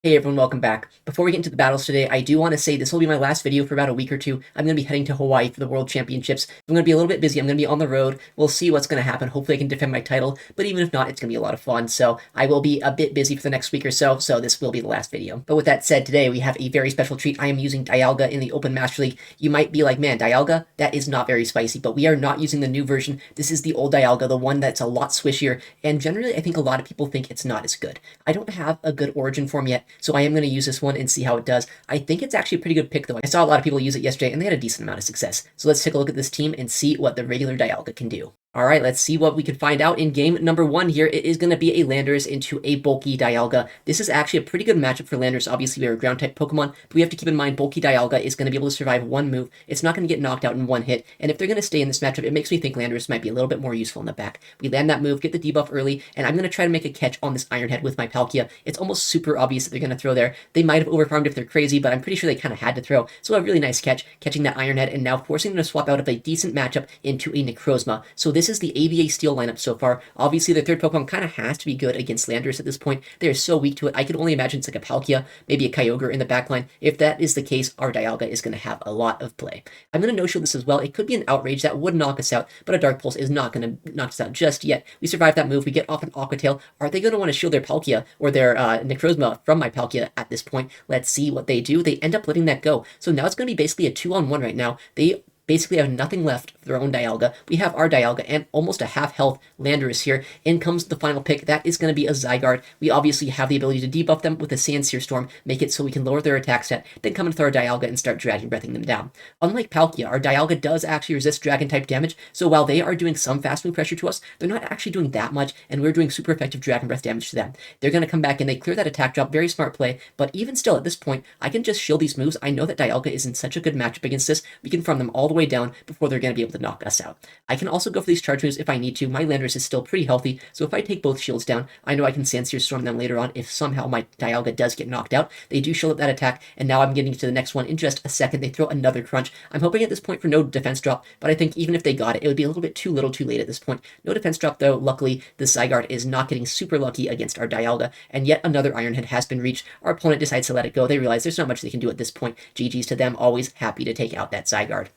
Hey everyone, welcome back. Before we get into the battles today, I do want to say this will be my last video for about a week or two. I'm going to be heading to Hawaii for the World Championships. I'm going to be a little bit busy. I'm going to be on the road. We'll see what's going to happen. Hopefully I can defend my title, but even if not, it's going to be a lot of fun. So I will be a bit busy for the next week or so this will be the last video. But with that said, today we have a very special treat. I am using Dialga in the Open Master League. You might be like, man, Dialga? That is not very spicy, but we are not using the new version. This is the old Dialga, the one that's a lot swishier, and generally I think a lot of people think it's not as good. I don't have a good origin form yet, so I am going to use this one and see how it does. I think it's actually a pretty good pick though. I saw a lot of people use it yesterday and they had a decent amount of success. So let's take a look at this team and see what the regular Dialga can do. Alright, let's see what we can find out in game number 1 here. It is going to be a Landorus into a bulky Dialga. This is actually a pretty good matchup for Landorus. Obviously, we are a ground-type Pokemon, but we have to keep in mind bulky Dialga is going to be able to survive one move. It's not going to get knocked out in one hit, and if they're going to stay in this matchup, it makes me think Landorus might be a little bit more useful in the back. We land that move, get the debuff early, and I'm going to try to make a catch on this Iron Head with my Palkia. It's almost super obvious that they're going to throw there. They might have overfarmed if they're crazy, but I'm pretty sure they kind of had to throw. So a really nice catch, catching that Iron Head, and now forcing them to swap out of a decent matchup into a Necrozma. So this is the AVA Steel lineup so far. Obviously, the third Pokemon kind of has to be good against Landorus at this point. They are so weak to it. I can only imagine it's like a Palkia, maybe a Kyogre in the backline. If that is the case, our Dialga is going to have a lot of play. I'm going to no-shield this as well. It could be an Outrage that would knock us out, but a Dark Pulse is not going to knock us out just yet. We survive that move. We get off an Aqua Tail. Are they going to want to shield their Palkia or their Necrozma from my Palkia at this point? Let's see what they do. They end up letting that go. So now it's going to be basically a 2-on-1 right now. They basically have nothing left for their own Dialga. We have our Dialga and almost a half-health Landorus here. In comes the final pick. That is going to be a Zygarde. We obviously have the ability to debuff them with a Sandsear Storm, make it so we can lower their attack stat, then come into our Dialga and start Dragon Breathing them down. Unlike Palkia, our Dialga does actually resist Dragon-type damage, so while they are doing some fast move pressure to us, they're not actually doing that much, and we're doing super effective Dragon Breath damage to them. They're going to come back and they clear that attack drop. Very smart play, but even still, at this point, I can just shield these moves. I know that Dialga is in such a good matchup against this. We can farm them all the way down before they're going to be able to knock us out. I can also go for these charge moves if I need to. My Landorus is still pretty healthy, so if I take both shields down, I know I can Sandsear Storm them later on if somehow my Dialga does get knocked out. They do shield up that attack, and now I'm getting to the next one in just a second. They throw another crunch. I'm hoping at this point for no defense drop, but I think even if they got it, it would be a little bit too little too late at this point. No defense drop though. Luckily, the Zygarde is not getting super lucky against our Dialga, and yet another Iron Head has been reached. Our opponent decides to let it go. They realize there's not much they can do at this point. GG's to them, always happy to take out that Zygarde.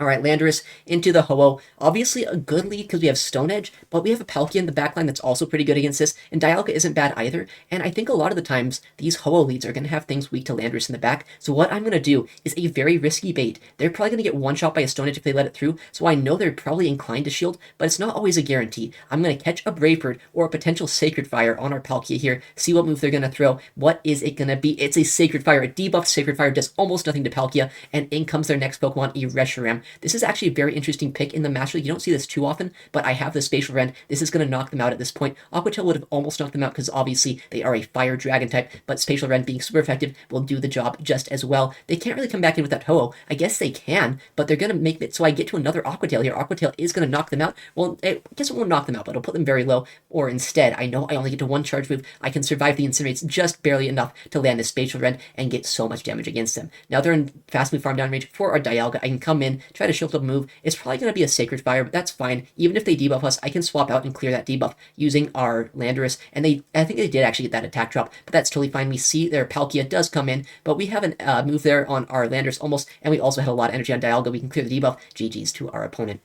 Alright, Landorus into the Ho-Oh. Obviously a good lead because we have Stone Edge, but we have a Palkia in the backline that's also pretty good against this, and Dialga isn't bad either, and I think a lot of the times these Ho-Oh leads are going to have things weak to Landorus in the back, so what I'm going to do is a very risky bait. They're probably going to get one-shot by a Stone Edge if they let it through, so I know they're probably inclined to shield, but it's not always a guarantee. I'm going to catch a Brave Bird or a potential Sacred Fire on our Palkia here, see what move they're going to throw. What is it going to be? It's a Sacred Fire. A debuffed Sacred Fire does almost nothing to Palkia, and in comes their next Pokemon, a Reshiram. This is actually a very interesting pick in the Master League. You don't see this too often, but I have the Spatial Rend. This is going to knock them out at this point. Aqua Tail would have almost knocked them out because obviously they are a Fire Dragon type, but Spatial Rend being super effective will do the job just as well. They can't really come back in with that Ho-Oh. I guess they can, but they're going to make it so I get to another Aqua Tail here. Aqua Tail is going to knock them out. Well, I guess it won't knock them out, but it'll put them very low, or instead, I know I only get to one charge move. I can survive the Incinerates just barely enough to land a Spatial Rend and get so much damage against them. Now they're in fast move farm down range for our Dialga. I can come in, try to shield up a move. It's probably going to be a Sacred Fire, but that's fine. Even if they debuff us, I can swap out and clear that debuff using our Landorus, and I think they did actually get that attack drop, but that's totally fine. We see their Palkia does come in, but we have a move there on our Landorus almost, and we also had a lot of energy on Dialga. We can clear the debuff. GG's to our opponent.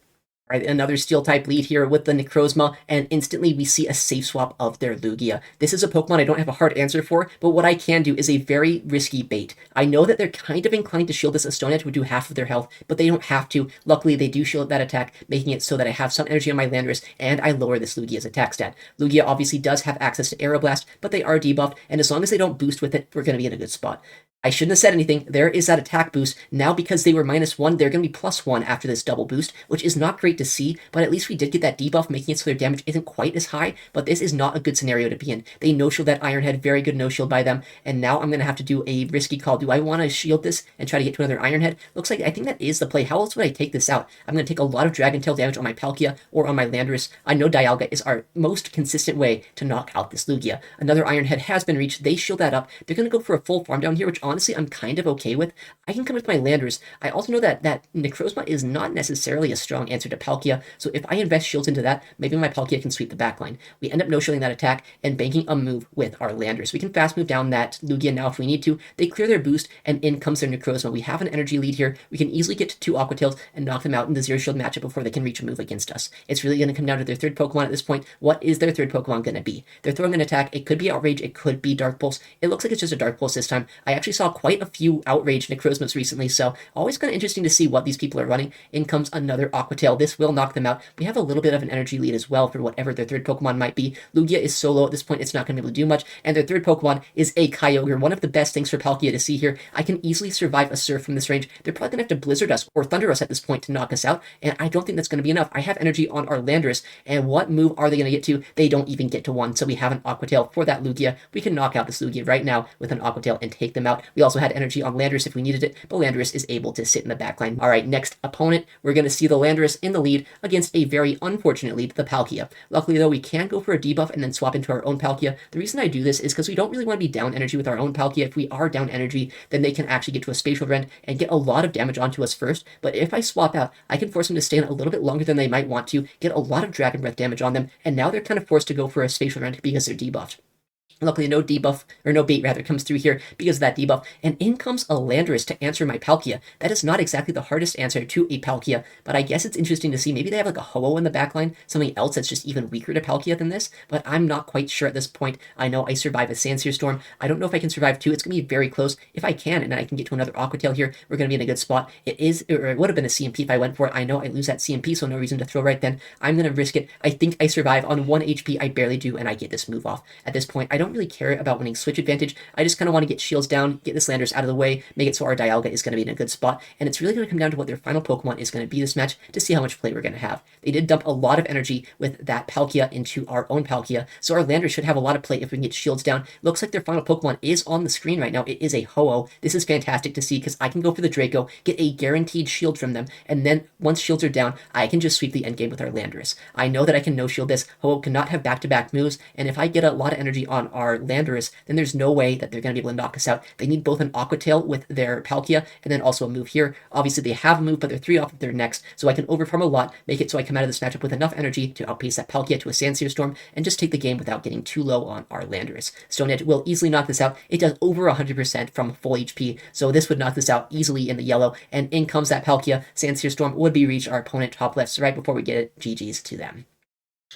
Right, another Steel-type lead here with the Necrozma, and instantly we see a safe swap of their Lugia. This is a Pokemon I don't have a hard answer for, but what I can do is a very risky bait. I know that they're kind of inclined to shield this. A Stone Edge would do half of their health, but they don't have to. Luckily, they do shield that attack, making it so that I have some energy on my Landorus, and I lower this Lugia's attack stat. Lugia obviously does have access to Aeroblast, but they are debuffed, and as long as they don't boost with it, we're going to be in a good spot. I shouldn't have said anything. There is that attack boost. Now, because they were -1, they're going to be +1 after this double boost, which is not great to see, but at least we did get that debuff, making it so their damage isn't quite as high, but this is not a good scenario to be in. They no-shield that Iron Head, very good no-shield by them, and now I'm going to have to do a risky call. Do I want to shield this and try to get to another Iron Head? Looks like I think that is the play. How else would I take this out? I'm going to take a lot of Dragon Tail damage on my Palkia or on my Landorus. I know Dialga is our most consistent way to knock out this Lugia. Another Iron Head has been reached. They shield that up. They're going to go for a full farm down here, which honestly honestly I'm kind of okay with. I can come with my Landorus. I also know that Necrozma is not necessarily a strong answer to Palkia, so if I invest shields into that, maybe my Palkia can sweep the backline. We end up no-shielding that attack and banking a move with our Landorus. We can fast move down that Lugia now if we need to. They clear their boost, and in comes their Necrozma. We have an energy lead here. We can easily get to 2 Aqua Tails and knock them out in the Zero Shield matchup before they can reach a move against us. It's really going to come down to their third Pokemon at this point. What is their third Pokemon going to be? They're throwing an attack. It could be Outrage. It could be Dark Pulse. It looks like it's just a Dark Pulse this time. I actually saw quite a few Outrage Necrozmas recently, so always kind of interesting to see what these people are running. In comes another Aqua Tail. This will knock them out. We have a little bit of an energy lead as well for whatever their third Pokemon might be. Lugia is so low at this point, it's not going to be able to do much, and their third Pokemon is a Kyogre. One of the best things for Palkia to see here. I can easily survive a Surf from this range. They're probably going to have to Blizzard us or Thunder us at this point to knock us out, and I don't think that's going to be enough. I have energy on our Landorus, and what move are they going to get to? They don't even get to one, so we have an Aqua Tail for that Lugia. We can knock out this Lugia right now with an Aqua Tail and take them out. We also had energy on Landorus if we needed it, but Landorus is able to sit in the backline. All right, next opponent, we're going to see the Landorus in the lead against a very unfortunate lead, the Palkia. Luckily, though, we can go for a debuff and then swap into our own Palkia. The reason I do this is because we don't really want to be down energy with our own Palkia. If we are down energy, then they can actually get to a Spatial Rend and get a lot of damage onto us first. But if I swap out, I can force them to stay in a little bit longer than they might want to, get a lot of Dragon Breath damage on them, and now they're kind of forced to go for a Spatial Rend because they're debuffed. Luckily, no debuff, or no bait rather, comes through here because of that debuff, and in comes a Landorus to answer my Palkia. That is not exactly the hardest answer to a Palkia, but I guess it's interesting to see. Maybe they have like a Ho-Oh in the backline, something else that's just even weaker to Palkia than this, but I'm not quite sure at this point. I know I survive a Sandsear Storm. I don't know if I can survive 2. It's going to be very close. If I can, and I can get to another Aqua Tail here, we're going to be in a good spot. It is, or it would have been a CMP if I went for it. I know I lose that CMP, so no reason to throw right then. I'm going to risk it. I think I survive on 1 HP. I barely do, and I get this move off. At this point, I don't really care about winning switch advantage. I just kind of want to get shields down, get this Landorus out of the way, make it so our Dialga is going to be in a good spot, and it's really going to come down to what their final Pokemon is going to be this match to see how much play we're going to have. They did dump a lot of energy with that Palkia into our own Palkia, so our Landorus should have a lot of play if we can get shields down. Looks like their final Pokemon is on the screen right now. It is a Ho-Oh. This is fantastic to see because I can go for the Draco, get a guaranteed shield from them, and then once shields are down, I can just sweep the endgame with our Landorus. I know that I can no-shield this. Ho-Oh cannot have back-to-back moves, and if I get a lot of energy on our Landorus, then there's no way that they're going to be able to knock us out. They need both an Aqua Tail with their Palkia and then also a move here. Obviously, they have a move, but they're 3 off of their next, so I can overfarm a lot, make it so I come out of this matchup with enough energy to outpace that Palkia to a Sandsear Storm and just take the game without getting too low on our Landorus. Stone Edge will easily knock this out. It does over 100% from full HP, so this would knock this out easily in the yellow, and in comes that Palkia. Sandsear Storm would be reached our opponent top left, so right before we get it, GG's to them.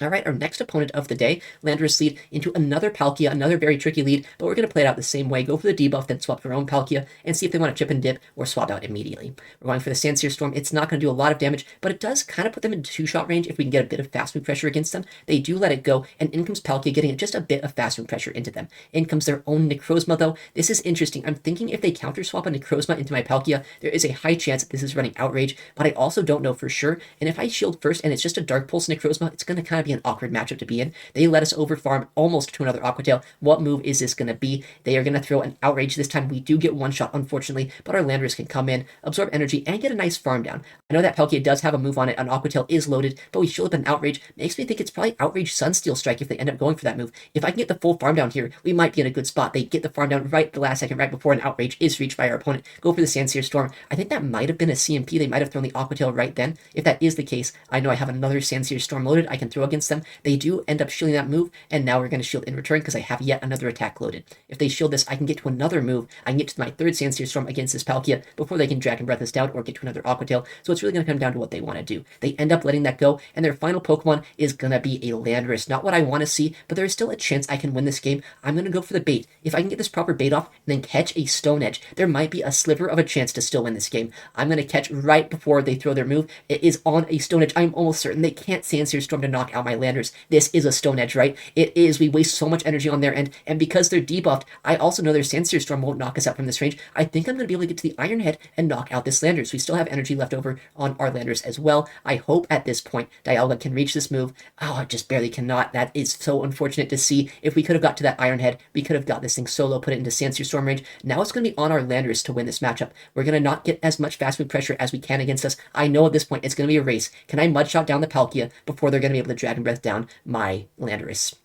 Alright, our next opponent of the day, Landorus lead into another Palkia, another very tricky lead, but we're going to play it out the same way. Go for the debuff, then swap their own Palkia, and see if they want to chip and dip or swap out immediately. We're going for the Sandsear Storm. It's not going to do a lot of damage, but it does kind of put them in 2-shot range if we can get a bit of fast move pressure against them. They do let it go, and in comes Palkia getting just a bit of fast move pressure into them. In comes their own Necrozma, though. This is interesting. I'm thinking if they counter swap a Necrozma into my Palkia, there is a high chance that this is running Outrage, but I also don't know for sure, and if I shield first and it's just a Dark Pulse Necrozma, it's going to kind of be an awkward matchup to be in. They let us overfarm almost to another Aqua Tail. What move is this going to be? They are going to throw an Outrage this time. We do get one shot, unfortunately, but our Landorus can come in, absorb energy, and get a nice farm down. I know that Palkia does have a move on it. An Aqua Tail is loaded, but we shield up an Outrage. Makes me think it's probably Outrage Sunsteel Strike if they end up going for that move. If I can get the full farm down here, we might be in a good spot. They get the farm down right at the last second, right before an Outrage is reached by our opponent. Go for the Sandsear Storm. I think that might have been a CMP. They might have thrown the Aqua Tail right then. If that is the case, I know I have another Sandsear Storm loaded. I can throw against them. They do end up shielding that move, and now we're going to shield in return because I have yet another attack loaded. If they shield this, I can get to another move. I can get to my third Sandsear Storm against this Palkia before they can Dragon Breath us down or get to another Aqua Tail, so it's really going to come down to what they want to do. They end up letting that go, and their final Pokemon is going to be a Landorus. Not what I want to see, but there is still a chance I can win this game. I'm going to go for the bait. If I can get this proper bait off and then catch a Stone Edge, there might be a sliver of a chance to still win this game. I'm going to catch right before they throw their move. It is on a Stone Edge. I'm almost certain they can't Sandsear Storm to knock out my Landorus. This is a Stone Edge, right? It is. We waste so much energy on their end, and because they're debuffed, I also know their Sandsear Storm won't knock us out from this range. I think I'm going to be able to get to the Iron Head and knock out this Landorus. We still have energy left over on our Landorus as well. I hope at this point Dialga can reach this move. Oh, I just barely cannot. That is so unfortunate to see. If we could have got to that Iron Head, we could have got this thing solo, put it into Sandsear Storm range. Now it's going to be on our Landorus to win this matchup. We're going to not get as much fast move pressure as we can against us. I know at this point it's going to be a race. Can I Mudshot down the Palkia before they're going to be able to Dragon Breath down my Landorus?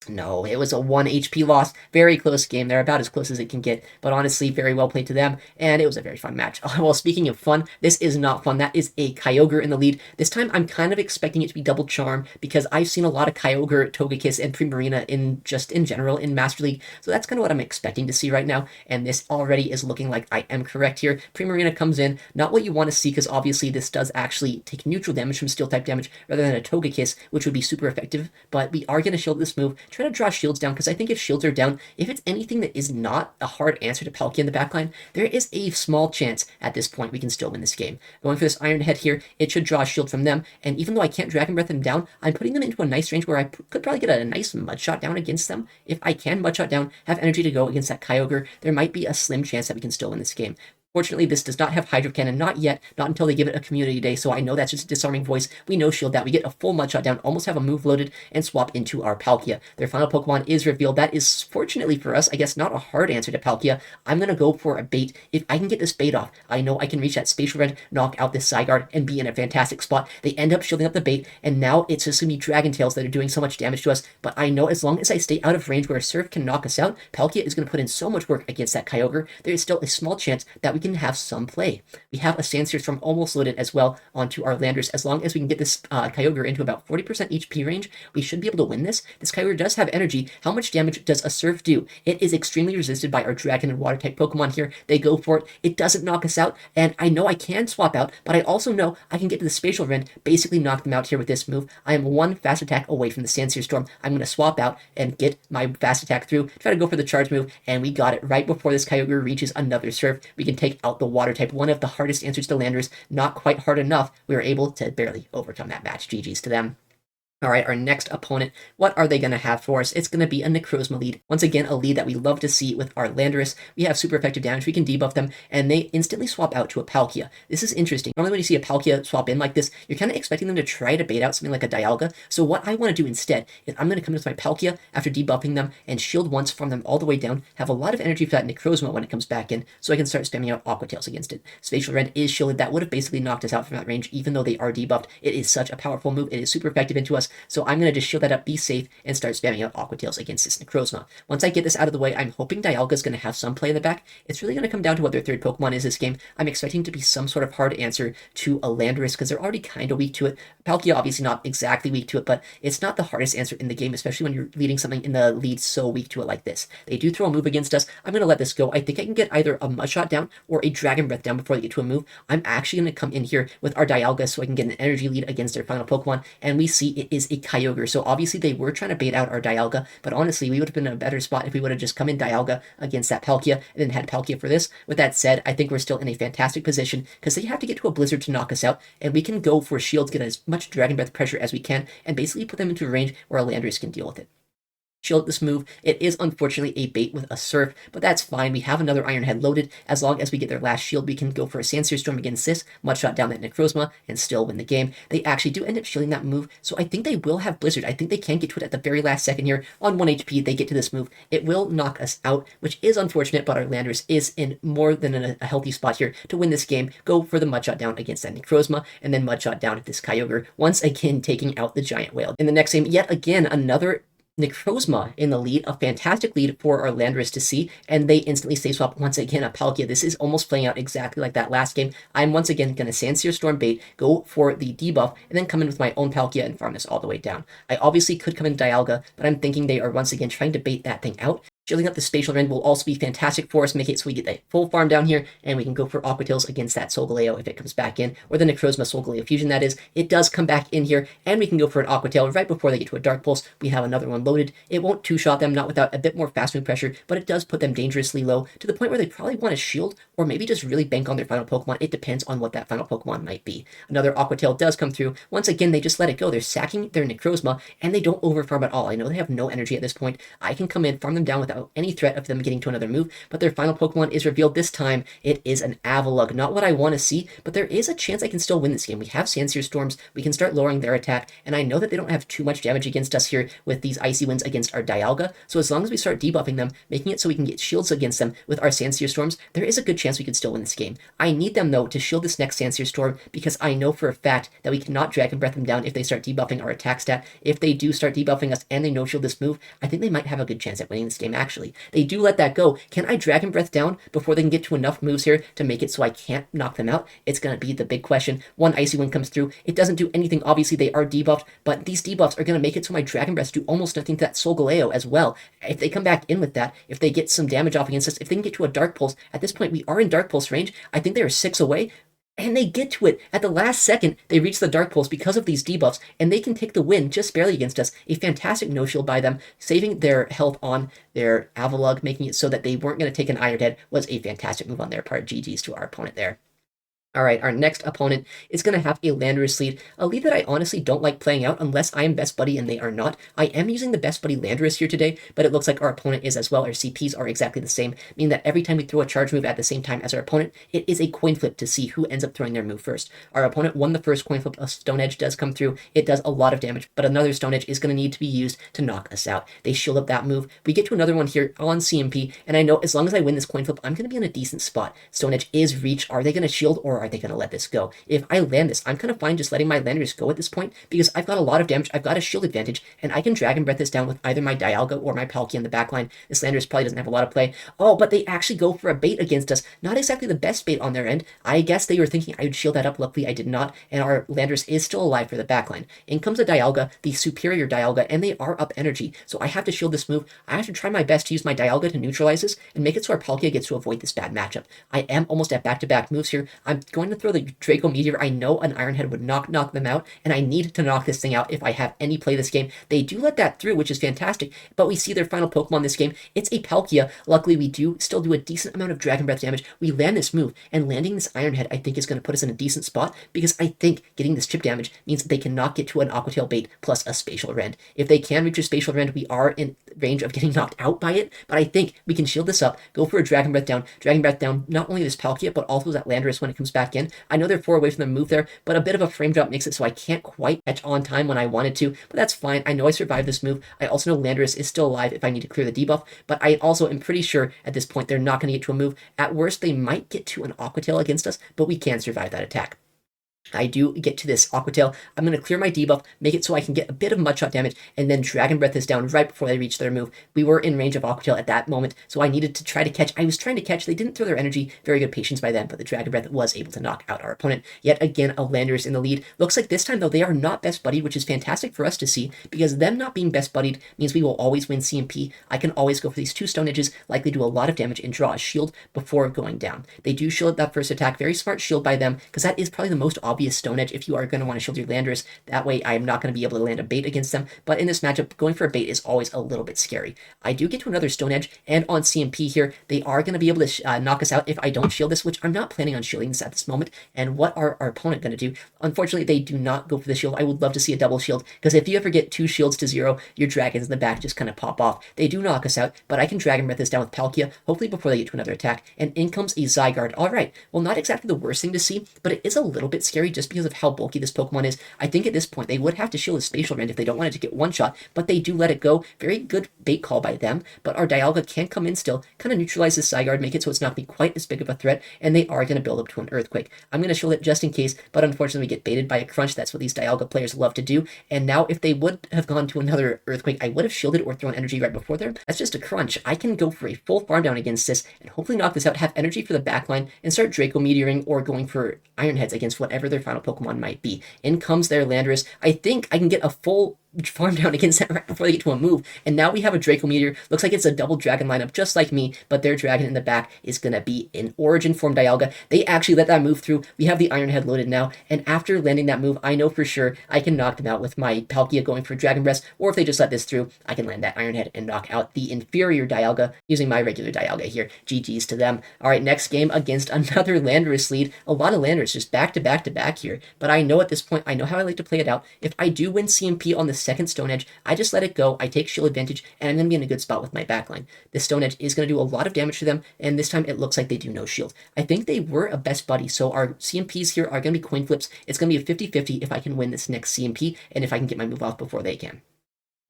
No, it was a 1 HP loss. Very close game. They're about as close as it can get, but honestly, very well played to them, and it was a very fun match. Well, speaking of fun, this is not fun. That is a Kyogre in the lead. This time, I'm kind of expecting it to be double charm because I've seen a lot of Kyogre, Togekiss, and Primarina in general in Master League, so that's kind of what I'm expecting to see right now, and this already is looking like I am correct here. Primarina comes in, not what you want to see because obviously this does actually take neutral damage from Steel-type damage rather than a Togekiss, which would be super effective, but we are going to shield this move. Try to draw shields down, because I think if shields are down, if it's anything that is not a hard answer to Palkia in the backline, there is a small chance at this point we can still win this game. Going for this Iron Head here, it should draw a shield from them, and even though I can't Dragon Breath them down, I'm putting them into a nice range where I could probably get a nice Mud Shot down against them. If I can Mud Shot down, have energy to go against that Kyogre, there might be a slim chance that we can still win this game. Fortunately, this does not have Hydro Cannon, not yet, not until they give it a Community Day, so I know that's just a Disarming Voice. We know Shield that. We get a full Mud Shot down, almost have a move loaded, and swap into our Palkia. Their final Pokemon is revealed. That is, fortunately for us, I guess not a hard answer to Palkia. I'm going to go for a bait. If I can get this bait off, I know I can reach that Spatial Rend, knock out this Zygarde, and be in a fantastic spot. They end up shielding up the bait, and now it's just going to be Dragon Tails that are doing so much damage to us, but I know as long as I stay out of range where a Surf can knock us out, Palkia is going to put in so much work against that Kyogre, there is still a small chance that we can have some play. We have a Sandsear Storm almost loaded as well onto our Landorus. As long as we can get this Kyogre into about 40% HP range, we should be able to win this. This Kyogre does have energy. How much damage does a Surf do? It is extremely resisted by our Dragon and Water-type Pokemon here. They go for it. It doesn't knock us out, and I know I can swap out, but I also know I can get to the Spatial Rend, basically knock them out here with this move. I am one fast attack away from the Sandsear Storm. I'm going to swap out and get my fast attack through, try to go for the charge move, and we got it right before this Kyogre reaches another Surf. We can take out the Water-type, one of the hardest answers to Landorus, not quite hard enough. We were able to barely overcome that match. GG's to them. All right, our next opponent, what are they going to have for us? It's going to be a Necrozma lead. Once again, a lead that we love to see with our Landorus. We have super effective damage. We can debuff them, and they instantly swap out to a Palkia. This is interesting. Normally when you see a Palkia swap in like this, you're kind of expecting them to try to bait out something like a Dialga. So what I want to do instead is I'm going to come into my Palkia after debuffing them and shield once, farm them all the way down, have a lot of energy for that Necrozma when it comes back in, so I can start spamming out Aqua Tails against it. Spatial Rend is shielded. That would have basically knocked us out from that range, even though they are debuffed. It is such a powerful move. It is super effective into us. So I'm going to just shield that up, be safe, and start spamming out Aqua Tails against this Necrozma. Once I get this out of the way, I'm hoping Dialga is going to have some play in the back. It's really going to come down to what their third Pokemon is this game. I'm expecting to be some sort of hard answer to a Landorus because they're already kind of weak to it. Palkia obviously not exactly weak to it, but it's not the hardest answer in the game, especially when you're leading something in the lead so weak to it like this. They do throw a move against us. I'm going to let this go. I think I can get either a Mud Shot down or a Dragon Breath down before they get to a move. I'm actually going to come in here with our Dialga so I can get an energy lead against their final Pokemon, and we see it is a Kyogre. So obviously they were trying to bait out our Dialga, but honestly, we would have been in a better spot if we would have just come in Dialga against that Palkia and then had Palkia for this. With that said, I think we're still in a fantastic position because they have to get to a Blizzard to knock us out, and we can go for shields, get as much Dragon Breath pressure as we can, and basically put them into a range where our Landorus can deal with it. Shield this move. It is unfortunately a bait with a Surf, but that's fine. We have another Iron Head loaded. As long as we get their last shield, we can go for a Sandsear Storm against this, Mud Shot down that Necrozma, and still win the game. They actually do end up shielding that move, so I think they will have Blizzard. I think they can get to it at the very last second here. On 1 HP, they get to this move. It will knock us out, which is unfortunate, but our Landorus is in more than a healthy spot here to win this game. Go for the Mud Shot down against that Necrozma, and then Mud Shot down at this Kyogre, once again taking out the Giant Whale. In the next game, yet again, another Necrozma in the lead, a fantastic lead for our Landorus to see, and they instantly stay swap once again a Palkia. This is almost playing out exactly like that last game. I'm once again going to Sandsear Storm bait, go for the debuff, and then come in with my own Palkia and farm this all the way down. I obviously could come in Dialga, but I'm thinking they are once again trying to bait that thing out. Shielding up the Spatial Rend will also be fantastic for us, make it so we get the full farm down here, and we can go for Aqua Tails against that Solgaleo if it comes back in, or the Necrozma Solgaleo fusion that is. It does come back in here, and we can go for an Aqua Tail right before they get to a Dark Pulse. We have another one loaded. It won't two-shot them, not without a bit more fast move pressure, but it does put them dangerously low, to the point where they probably want to shield, or maybe just really bank on their final Pokemon. It depends on what that final Pokemon might be. Another Aqua Tail does come through. Once again, they just let it go. They're sacking their Necrozma, and they don't overfarm at all. I know they have no energy at this point. I can come in, farm them down without have any threat of them getting to another move, but their final Pokemon is revealed this time. It is an Avalugg. Not what I want to see, but there is a chance I can still win this game. We have Sandsear Storms, we can start lowering their attack, and I know that they don't have too much damage against us here with these Icy Winds against our Dialga, so as long as we start debuffing them, making it so we can get shields against them with our Sandsear Storms, there is a good chance we could still win this game. I need them, though, to shield this next Sandsear Storm, because I know for a fact that we cannot Dragon Breath them down if they start debuffing our attack stat. If they do start debuffing us and they no-shield this move, I think they might have a good chance at winning this game, actually. They do let that go. Can I Dragon Breath down before they can get to enough moves here to make it so I can't knock them out? It's going to be the big question. One Icy Wind comes through. It doesn't do anything. Obviously, they are debuffed, but these debuffs are going to make it so my Dragon Breaths do almost nothing to that Solgaleo as well. If they come back in with that, if they get some damage off against us, if they can get to a Dark Pulse, at this point we are in Dark Pulse range. I think they are 6 away. And they get to it. At the last second, they reach the Dark Pulse because of these debuffs, and they can take the win just barely against us. A fantastic no-shield by them, saving their health on their Avalugg, making it so that they weren't going to take an Iron Head, was a fantastic move on their part. GG's to our opponent there. Alright, our next opponent is going to have a Landorus lead, a lead that I honestly don't like playing out unless I am Best Buddy and they are not. I am using the Best Buddy Landorus here today, but it looks like our opponent is as well. Our CPs are exactly the same, meaning that every time we throw a charge move at the same time as our opponent, it is a coin flip to see who ends up throwing their move first. Our opponent won the first coin flip. A Stone Edge does come through. It does a lot of damage, but another Stone Edge is going to need to be used to knock us out. They shield up that move. We get to another one here on CMP, and I know as long as I win this coin flip, I'm going to be in a decent spot. Stone Edge is reached. Are they going to shield, or are they going to let this go? If I land this, I'm kind of fine just letting my Landorus go at this point, because I've got a lot of damage, I've got a shield advantage, and I can Dragon Breath this down with either my Dialga or my Palkia in the backline. This Landorus probably doesn't have a lot of play. Oh, but they actually go for a bait against us. Not exactly the best bait on their end. I guess they were thinking I would shield that up. Luckily, I did not, and our Landorus is still alive for the backline. In comes a Dialga, the superior Dialga, and they are up energy, so I have to shield this move. I have to try my best to use my Dialga to neutralize this and make it so our Palkia gets to avoid this bad matchup. I am almost at back-to-back moves here. I'm going to throw the Draco Meteor. I know an Iron Head would knock them out, and I need to knock this thing out if I have any play this game. They do let that through, which is fantastic, but we see their final Pokemon this game. It's a Palkia. Luckily, we do still do a decent amount of Dragon Breath damage. We land this move, and landing this Iron Head, I think, is going to put us in a decent spot, because I think getting this chip damage means they cannot get to an Aqua Tail bait plus a Spatial Rend. If they can reach a Spatial Rend, we are in range of getting knocked out by it, but I think we can shield this up, go for a Dragon Breath down, not only this Palkia, but also that Landorus when it comes back in. I know they're 4 away from the move there, but a bit of a frame drop makes it so I can't quite catch on time when I wanted to, but that's fine. I know I survived this move. I also know Landorus is still alive if I need to clear the debuff, but I also am pretty sure at this point they're not going to get to a move. At worst, they might get to an Aqua Tail against us, but we can survive that attack. I do get to this Aqua Tail. I'm going to clear my debuff, make it so I can get a bit of Mudshot damage, and then Dragon Breath this down right before they reach their move. We were in range of Aqua Tail at that moment, so I needed to try to catch. I was trying to catch. They didn't throw their energy. Very good patience by them, but the Dragon Breath was able to knock out our opponent. Yet again, a Landorus in the lead. Looks like this time, though, they are not Best Buddied, which is fantastic for us to see, because them not being Best Buddied means we will always win CMP. I can always go for these 2 Stone Edges, likely do a lot of damage, and draw a shield before going down. They do shield that first attack. Very smart shield by them, because that is probably the most obvious Stone Edge if you are going to want to shield your Landorus. That way I am not going to be able to land a bait against them, but in this matchup, going for a bait is always a little bit scary. I do get to another Stone Edge, and on CMP here, they are going to be able to knock us out if I don't shield this, which I'm not planning on shielding this at this moment. And what are our opponent going to do? Unfortunately, they do not go for the shield. I would love to see a double shield, because if you ever get 2 shields to 0, your dragons in the back just kind of pop off. They do knock us out, but I can Dragon Breath this down with Palkia, hopefully before they get to another attack, and in comes a Zygarde. Alright, well, not exactly the worst thing to see, but it is a little bit scary just because of how bulky this Pokemon is. I think at this point they would have to shield a Spatial Rend if they don't want it to get one shot, but they do let it go. Very good bait call by them, but our Dialga can come in still, kind of neutralize this Zygarde, make it so it's not be quite as big of a threat, and they are going to build up to an Earthquake. I'm going to shield it just in case, but unfortunately we get baited by a Crunch. That's what these Dialga players love to do, and now if they would have gone to another Earthquake, I would have shielded or thrown energy right before there. That's just a Crunch. I can go for a full farm down against this, and hopefully knock this out, have energy for the backline, and start Draco Meteoring or going for Iron Heads against whatever their final Pokemon might be. In comes their Landorus. I think I can get a full farm down against that right before they get to a move, and now we have a Draco Meteor. Looks like it's a double dragon lineup just like me, but their dragon in the back is gonna be in Origin form Dialga. They actually let that move through. We have the Iron Head loaded now, and after landing that move, I know for sure I can knock them out with my Palkia going for Dragon Breath, or if they just let this through, I can land that Iron Head and knock out the inferior Dialga using my regular Dialga here. GG's to them. Alright, next game against another Landorus lead. A lot of Landorus just back to back to back here, but I know at this point, I know how I like to play it out. If I do win CMP on the second Stone Edge, I just let it go, I take shield advantage, and I'm going to be in a good spot with my backline. This Stone Edge is going to do a lot of damage to them, and this time it looks like they do no shield. I think they were a best buddy, so our CMPs here are going to be coin flips. It's going to be a 50-50 if I can win this next CMP, and if I can get my move off before they can.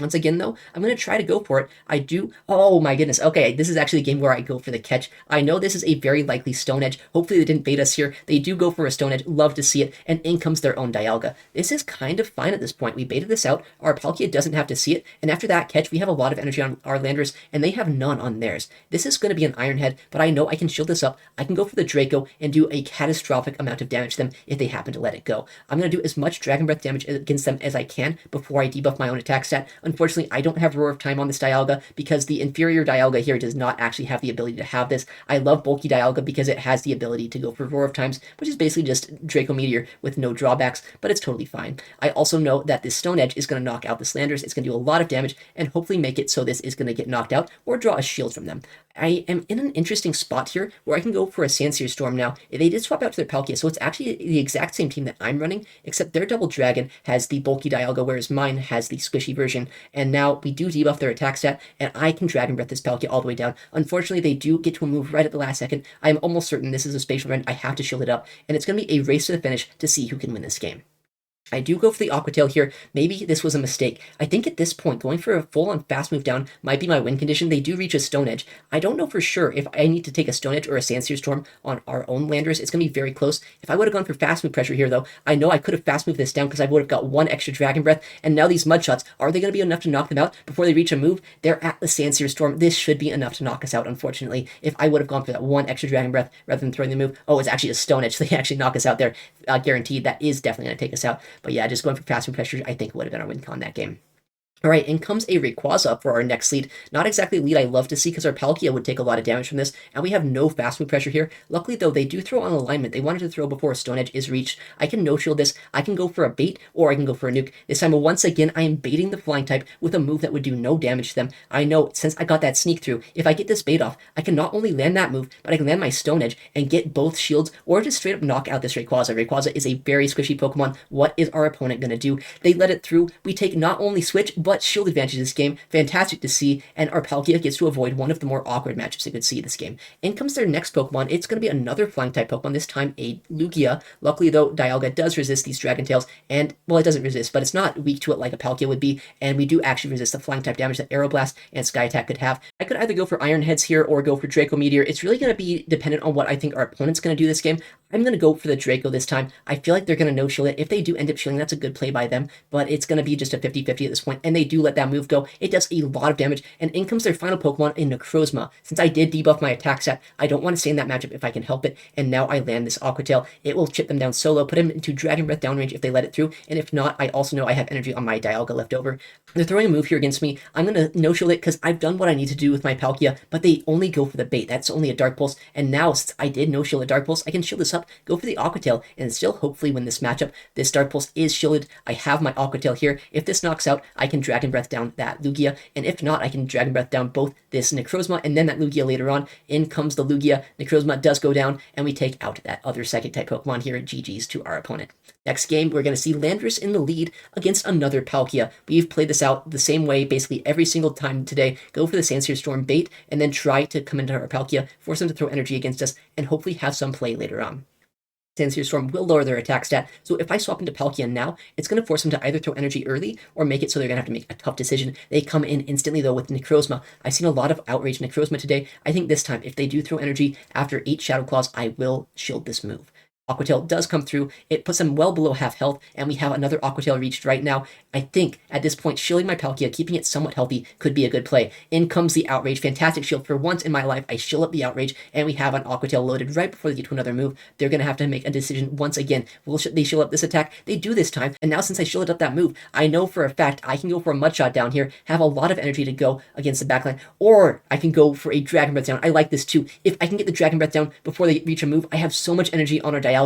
Once again, though, I'm going to try to go for it. I do... Oh, my goodness. Okay, this is actually a game where I go for the catch. I know this is a very likely Stone Edge. Hopefully they didn't bait us here. They do go for a Stone Edge. Love to see it. And in comes their own Dialga. This is kind of fine at this point. We baited this out. Our Palkia doesn't have to see it. And after that catch, we have a lot of energy on our Landorus, and they have none on theirs. This is going to be an Iron Head, but I know I can shield this up. I can go for the Draco and do a catastrophic amount of damage to them if they happen to let it go. I'm going to do as much Dragon Breath damage against them as I can before I debuff my own attack stat. Unfortunately, I don't have Roar of Time on this Dialga because the inferior Dialga here does not actually have the ability to have this. I love bulky Dialga because it has the ability to go for Roar of Times, which is basically just Draco Meteor with no drawbacks, but it's totally fine. I also know that this Stone Edge is going to knock out this Landorus. It's going to do a lot of damage and hopefully make it so this is going to get knocked out or draw a shield from them. I am in an interesting spot here where I can go for a Sandsear Storm now. They did swap out to their Palkia, so it's actually the exact same team that I'm running, except their Double Dragon has the bulky Dialga, whereas mine has the squishy version. And now we do debuff their attack stat, and I can Dragon Breath this Palkia all the way down. Unfortunately, they do get to a move right at the last second. I'm almost certain this is a spatial rend. I have to shield it up, and it's going to be a race to the finish to see who can win this game. I do go for the Aqua Tail here. Maybe this was a mistake. I think at this point, going for a full-on fast move down might be my win condition. They do reach a Stone Edge. I don't know for sure if I need to take a Stone Edge or a Sandsear Storm on our own Landorus. It's going to be very close. If I would have gone for fast move pressure here, though, I know I could have fast moved this down because I would have got one extra Dragon Breath. And now these Mud Shots, are they going to be enough to knock them out before they reach a move? They're at the Sandsear Storm. This should be enough to knock us out, unfortunately. If I would have gone for that one extra Dragon Breath rather than throwing the move. Oh, it's actually a Stone Edge. So they actually knock us out there. Guaranteed. That is definitely going to take us out. But yeah, just going for fast pressure, I think would have been our win con that game. Alright, in comes a Rayquaza for our next lead. Not exactly a lead I love to see because our Palkia would take a lot of damage from this, and we have no fast move pressure here. Luckily, though, they do throw on alignment. They wanted to throw before a Stone Edge is reached. I can no-shield this. I can go for a bait, or I can go for a nuke. This time, once again, I am baiting the flying type with a move that would do no damage to them. I know, since I got that sneak through, if I get this bait off, I can not only land that move, but I can land my Stone Edge and get both shields, or just straight up knock out this Rayquaza. Rayquaza is a very squishy Pokemon. What is our opponent going to do? They let it through. We take not only switch, but shield advantages game. Fantastic to see, and our Palkia gets to avoid one of the more awkward matchups you could see this game. In comes their next Pokemon. It's going to be another flying type Pokemon, this time a Lugia. Luckily, though, Dialga does resist these Dragon Tails, and, well, it doesn't resist, but it's not weak to it like a Palkia would be, and we do actually resist the flying type damage that Aeroblast and Sky Attack could have. I could either go for Iron Heads here or go for Draco Meteor. It's really going to be dependent on what I think our opponent's going to do this game. I'm going to go for the Draco this time. I feel like they're going to no-shield it. If they do end up shielding, that's a good play by them, but it's going to be just a 50-50 at this point, and they do let that move go. It does a lot of damage, and in comes their final Pokemon in Necrozma. Since I did debuff my attack stat, I don't want to stay in that matchup if I can help it, and now I land this Aqua Tail. It will chip them down solo, put them into Dragon Breath downrange if they let it through, and if not, I also know I have energy on my Dialga left over. They're throwing a move here against me. I'm going to no-shield it because I've done what I need to do with my Palkia, but they only go for the bait. That's only a Dark Pulse, and now since I did no-shield a Dark Pulse, I can shield this up, go for the Aqua Tail, and still hopefully win this matchup. This Dark Pulse is shielded. I have my Aqua Tail here. If this knocks out, I can Dragon Breath down that Lugia, and if not, I can Dragon Breath down both this Necrozma and then that Lugia later on. In comes the Lugia. Necrozma does go down, and we take out that other Psychic type Pokemon here. GG's to our opponent. Next game, we're going to see Landorus in the lead against another Palkia. We've played this out the same way basically every single time today. Go for the Sandsear Storm bait, and then try to come into our Palkia, force them to throw energy against us, and hopefully have some play later on. Sandsear Storm will lower their attack stat, so if I swap into Palkia now, it's going to force them to either throw energy early or make it so they're going to have to make a tough decision. They come in instantly, though, with Necrozma. I've seen a lot of outrage Necrozma today. I think this time, if they do throw energy after 8 Shadow Claws, I will shield this move. Aqua Tail does come through. It puts them well below half health, and we have another Aqua Tail reached right now. I think at this point, shielding my Palkia, keeping it somewhat healthy, could be a good play. In comes the Outrage. Fantastic shield. For once in my life, I shield up the Outrage, and we have an Aqua Tail loaded right before they get to another move. They're going to have to make a decision once again. Will they shield up this attack? They do this time, and now since I shielded up that move, I know for a fact I can go for a Mud Shot down here, have a lot of energy to go against the backline, or I can go for a Dragon Breath down. I like this too. If I can get the Dragon Breath down before they reach a move, I have so much energy on our Dialga.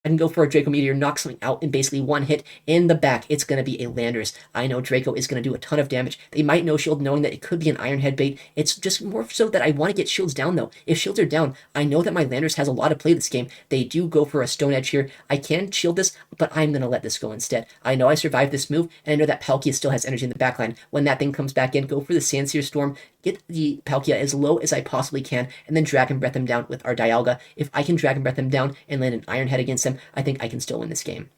I can go for a Draco Meteor, knock something out in basically one hit. In the back, it's going to be a Landorus. I know Draco is going to do a ton of damage. They might no shield, knowing that it could be an Iron Head bait. It's just more so that I want to get shields down, though. If shields are down, I know that my Landorus has a lot of play this game. They do go for a Stone Edge here. I can shield this, but I'm going to let this go instead. I know I survived this move, and I know that Palkia still has energy in the backline. When that thing comes back in, go for the Sandsear Storm, get the Palkia as low as I possibly can, and then Dragon Breath him down with our Dialga. If I can Dragon Breath him down and land an Iron Head against him, I think I can still win this game.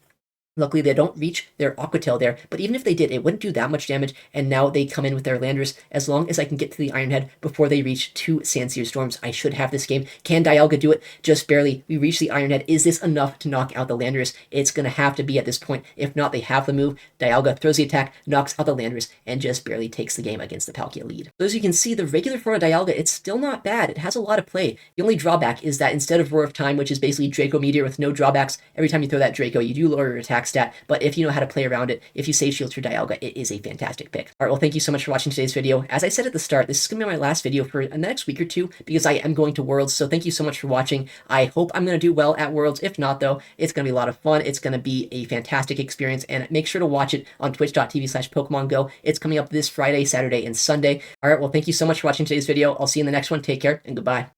Luckily, they don't reach their Aqua Tail there, but even if they did, it wouldn't do that much damage, and now they come in with their Landorus. As long as I can get to the Iron Head before they reach 2 Sandsear Storms, I should have this game. Can Dialga do it? Just barely. We reach the Iron Head. Is this enough to knock out the Landorus? It's going to have to be at this point. If not, they have the move. Dialga throws the attack, knocks out the Landorus, and just barely takes the game against the Palkia lead. So as you can see, the regular form of Dialga, it's still not bad. It has a lot of play. The only drawback is that instead of Roar of Time, which is basically Draco Meteor with no drawbacks, every time you throw that Draco, you do lower your attack stat, but if you know how to play around it, if you save shields for Dialga, it is a fantastic pick. Alright, well, thank you so much for watching today's video. As I said at the start, this is going to be my last video for the next week or two, because I am going to Worlds, so thank you so much for watching. I hope I'm going to do well at Worlds. If not, though, it's going to be a lot of fun. It's going to be a fantastic experience, and make sure to watch it on twitch.tv/PokemonGo. It's coming up this Friday, Saturday, and Sunday. Alright, well, thank you so much for watching today's video. I'll see you in the next one. Take care, and goodbye.